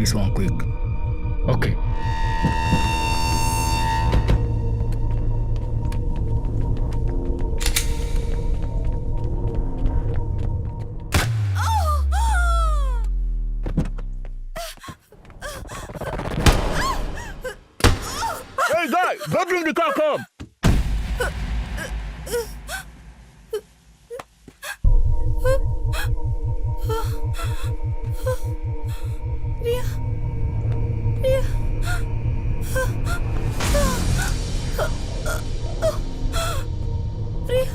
this one quick. Okay. Hey guy, don't bring the car home. Riya, Riya, Riya,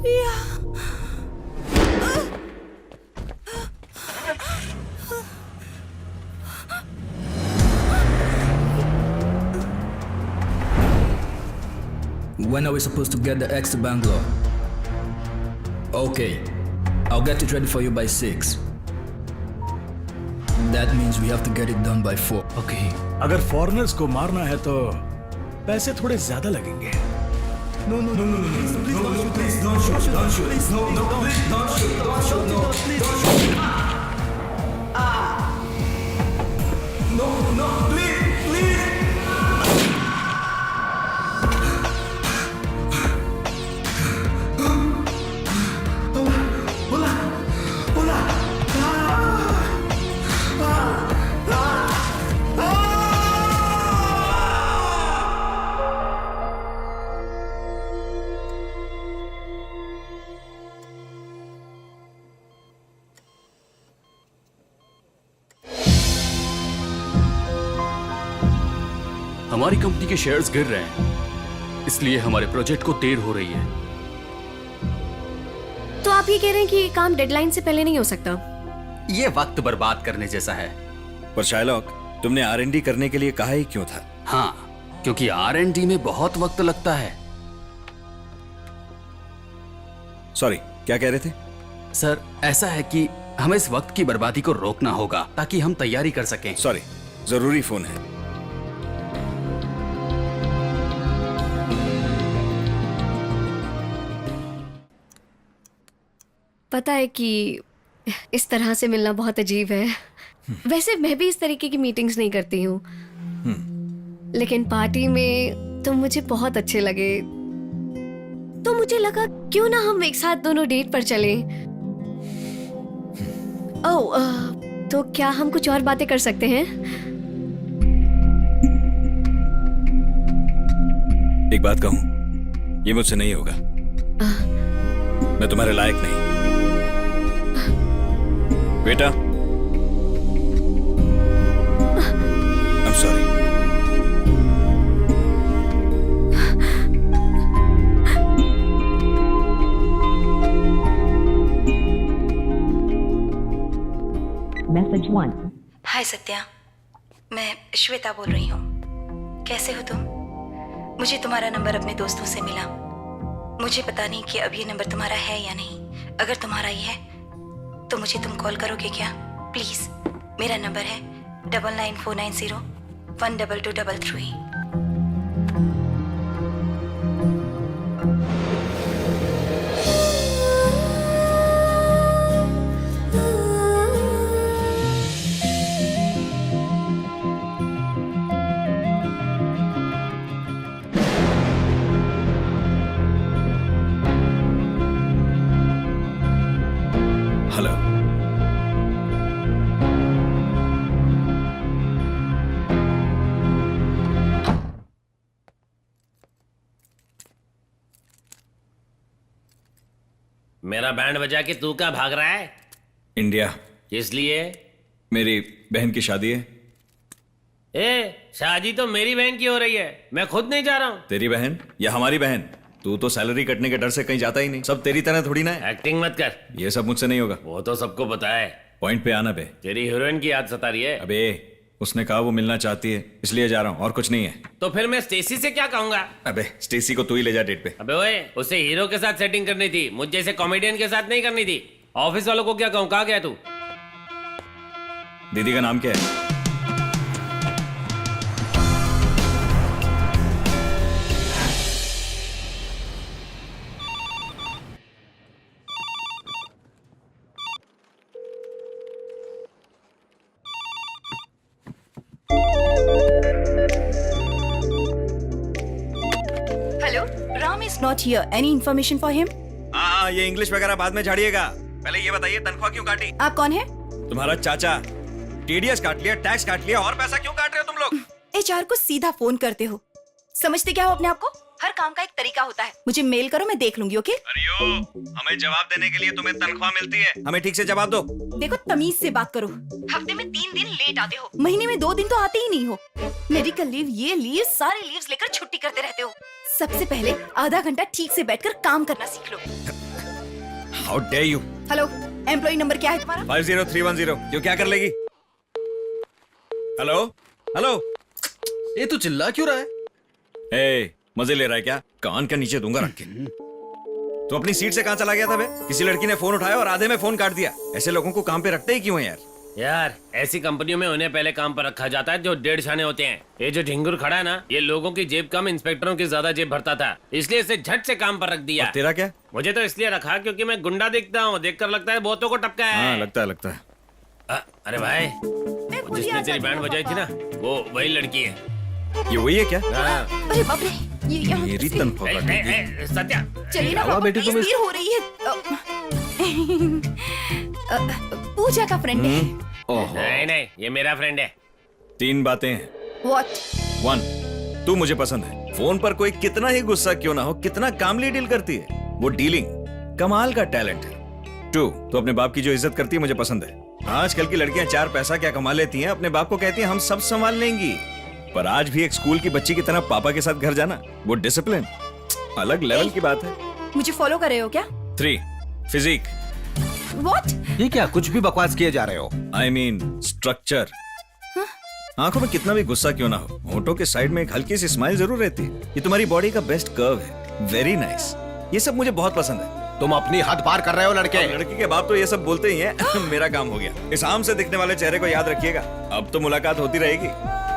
Riya. When are we supposed to get the X to Bangalore? Okay, I'll get it ready for you by 6. That means we have to get it done by 4. Okay. अगर foreigners को मारना है तो पैसे थोड़े ज्यादा लगेंगे। No, no, no, no, no, please don't shoot, don't shoot, please, no, no, please, don't shoot, don't shoot, no, please, don't shoot. No, no, please, please. Bola, bola. हमारी कंपनी के शेयर्स गिर रहे हैं, इसलिए हमारे प्रोजेक्ट को देर हो रही है। तो आप ये कह रहे हैं कि ये काम डेडलाइन से पहले नहीं हो सकता? ये वक्त बर्बाद करने जैसा है। पर शायलॉक, तुमने R&D करने के लिए कहा ही क्यों था? हाँ, क्योंकि R&D में बहुत वक्त लगता है। सॉरी, क्या कह रहे थे? सर, ऐसा है कि हमें इस वक्त की बर्बादी को रोकना होगा ताकि हम तैयारी कर सकें। सॉरी, जरूरी फोन है। पता है कि इस तरह से मिलना बहुत अजीब है। वैसे मैं भी इस तरीके की मीटिंग्स नहीं करती हूँ, लेकिन पार्टी में तुम मुझे बहुत अच्छे लगे, तो मुझे लगा क्यों ना हम एक साथ दोनों डेट पर चलें। ओह, तो क्या हम कुछ और बातें कर सकते हैं? एक बात कहूं, ये मुझसे नहीं होगा। मैं तुम्हारे लायक नहीं। बेटा, I'm sorry. Message 1. हाय सत्या, मैं श्वेता बोल रही हूँ। कैसे हो तुम? मुझे तुम्हारा नंबर अपने दोस्तों से मिला। मुझे पता नहीं कि अब ये नंबर तुम्हारा है या नहीं। अगर तुम्हारा ही है तो मुझे तुम कॉल करोगे क्या प्लीज? मेरा नंबर है 9949012233। हेलो। मेरा बैंड बजा के तू क्या भाग रहा है? इंडिया। किस लिए? मेरी बहन की शादी है। शादी तो मेरी बहन की हो रही है, मैं खुद नहीं जा रहा हूँ। तेरी बहन या हमारी बहन? तू तो सैलरी कटने के डर से कहीं जाता ही नहीं। सब तेरी तरह थोड़ी ना है। एक्टिंग मत कर। ये सब मुझसे नहीं होगा। वो तो सबको पता है। पॉइंट पे आना बे। तेरी हीरोइन की याद सता रही है। अबे, उसने कहा वो मिलना चाहती है, इसलिए जा रहा हूँ, और कुछ नहीं है। तो फिर मैं स्टेसी से क्या कहूंगा? अबे, स्टेसी को तू ही ले जा डेट पे। अबे ओए, उसे हीरो के साथ सेटिंग करनी थी, मुझ जैसे कॉमेडियन के साथ नहीं करनी थी। ऑफिस वालों को क्या कहूँ? कहाँ गया तू? दीदी का नाम क्या है? Hello, Ram is not here, any information for him? हाँ, ये इंग्लिश वगैरह बाद में झाड़िएगा, पहले ये बताइए तनख्वाह क्यों काटी? आप कौन है? तुम्हारा चाचा। टीडीएस काट लिया, टैक्स काट लिया, और पैसा क्यों काट रहे हो तुम लोग? एचआर को सीधा फोन करते हो, समझते क्या हो अपने आप को? हर काम का एक तरीका होता है। मुझे मेल करो, मैं देख लूंगी। ओके? अरियो, हमें जवाब देने के लिए तुम्हें तनख्वाह मिलती है, हमें ठीक से जवाब दो। देखो, तमीज से बात करो। हफ्ते में 3 दिन लेट आते हो, महीने में 2 दिन तो आते ही नहीं हो। मेडिकल लीव, ये लीव, सारे लीव्स लेकर छुट्टी करते रहते हो। सबसे पहले आधा घंटा ठीक से बैठकर काम करना सीख लो। How dare you. Hello, employee number क्या है तुम्हारा? 50310। क्यों, क्या कर लेगी? Hello hello. ये तू चिल्ला क्यों रहा है? ए, मजे ले रहा है क्या? कान का नीचे दूंगा रख के। तो अपनी सीट से कहां चला गया था बे? किसी लड़की ने फोन उठाया और आधे में फोन काट दिया। ऐसे लोगों को काम पे रखते ही क्यों है यार? यार, ऐसी कंपनियों में उन्हें पहले काम पर रखा जाता है जो 1.5 शाने होते हैं। ये जो ढिंगुर खड़ा है ना, ये लोगों की जेब कम, इंस्पेक्टरों की ज्यादा जेब भरता था, इसलिए इसे झट से काम पर रख दिया। और तेरा क्या? मुझे तो इसलिए रखा क्योंकि मैं गुंडा दिखता हूँ, देखकर लगता है बहुतों को टपका है। हाँ, लगता है। अरे भाई, वो जिसने तेरी बैंड बजाई थी ना, वो वही लड़की है। ये वही है क्या? हाँ। अरे बाप रे, ये यहाँ मेरी किसके- तनख्वाह काट दी। सत्या, चलिए ना पापा, बेटी, तुम प्लीज, देर हो रही है। पूजा का फ्रेंड है। नहीं, ये मेरा फ्रेंड है। 3 बातें हैं। व्हाट? 1, तू मुझे पसंद है। फोन पर कोई कितना ही गुस्सा क्यों ना हो, कितना कामली डील करती है। वो डीलिंग कमाल का टैलेंट है। 2, तो अपने बाप की जो इज्जत करती है मुझे पसंद है। आजकल की लड़कियां 4 पैसा क्या कमा लेती हैं, अपने बाप को कहती हैं हम सब संभाल लेंगी। पर आज भी एक स्कूल की बच्ची की तरह पापा के साथ घर जाना, वो डिसिप्लिन अलग लेवल की बात है। मुझे फॉलो कर रहे हो क्या? 3, फिजिक। व्हाट? ये क्या कुछ भी बकवास किए जा रहे हो? I mean structure. आंखों में कितना भी गुस्सा क्यों ना हो, होठों के साइड में एक हल्की सी स्माइल जरूर रहती है। ये तुम्हारी बॉडी का बेस्ट कर्व है, वेरी नाइस। ये सब मुझे बहुत पसंद है। तुम अपनी हद पार कर रहे हो लड़के। अब लड़की के बाप तो ये सब बोलते ही हैं। मेरा काम हो गया। इस आम से दिखने वाले चेहरे को याद रखिएगा, अब तो मुलाकात होती रहेगी।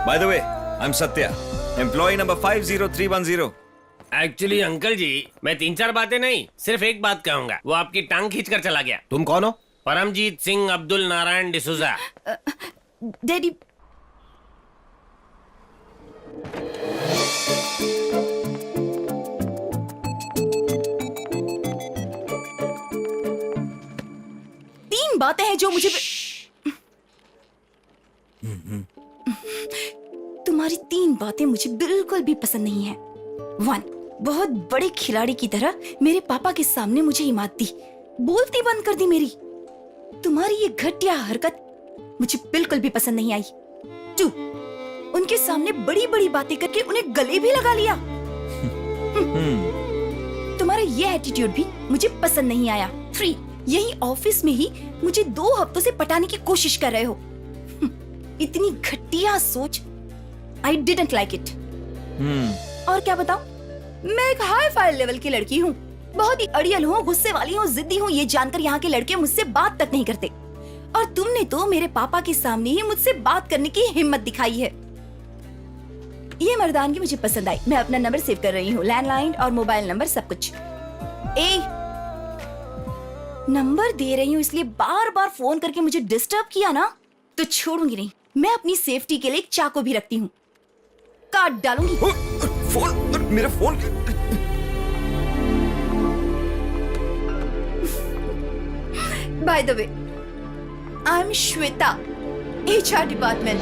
By the way, I am Satya, employee number 50310। Actually uncle ji, मैं 3-4 बातें नहीं, सिर्फ एक बात कहूंगा। वो आपकी टांग खींच कर चला गया। तुम कौन हो? परमजीत सिंह अब्दुल नारायण डिसूजा। डैडी, तीन बातें हैं जो मुझे तुम्हारी 3 बातें मुझे बिल्कुल भी पसंद नहीं है। 1, बहुत बड़े खिलाड़ी की तरह मेरे पापा के सामने मुझे हिम्मत दी, बोलती बंद कर दी मेरी। तुम्हारी ये घटिया हरकत मुझे बिल्कुल भी पसंद नहीं आई। 2, उनके सामने बड़ी बड़ी बातें करके उन्हें गले भी लगा लिया। तुम्हारा ये एटीट्यूड भी मुझे पसंद नहीं आया। 3, यही ऑफिस में ही मुझे 2 हफ्तों से पटाने की कोशिश कर रहे हो। इतनी घटिया सोच, आई डिडंट लाइक इट। और क्या बताऊं, मैं एक हाई फाई लेवल की लड़की हूँ, बहुत ही अड़ियल हूँ, गुस्से वाली हूँ, जिद्दी हूँ। ये जानकर यहाँ के लड़के मुझसे बात तक नहीं करते, और तुमने तो मेरे पापा के सामने ही मुझसे बात करने की हिम्मत दिखाई है। ये मर्दानगी मुझे पसंद आई। मैं अपना नंबर सेव कर रही हूँ, लैंडलाइन और मोबाइल नंबर सब कुछ। नंबर दे रही हूँ इसलिए बार बार फोन करके मुझे डिस्टर्ब किया ना, तो छोड़ूंगी नहीं। मैं अपनी सेफ्टी के लिए एक चाकू भी रखती हूँ, काट डालूंगी। फोन, मेरा phone. Bye the way, I M Shweta, HR department.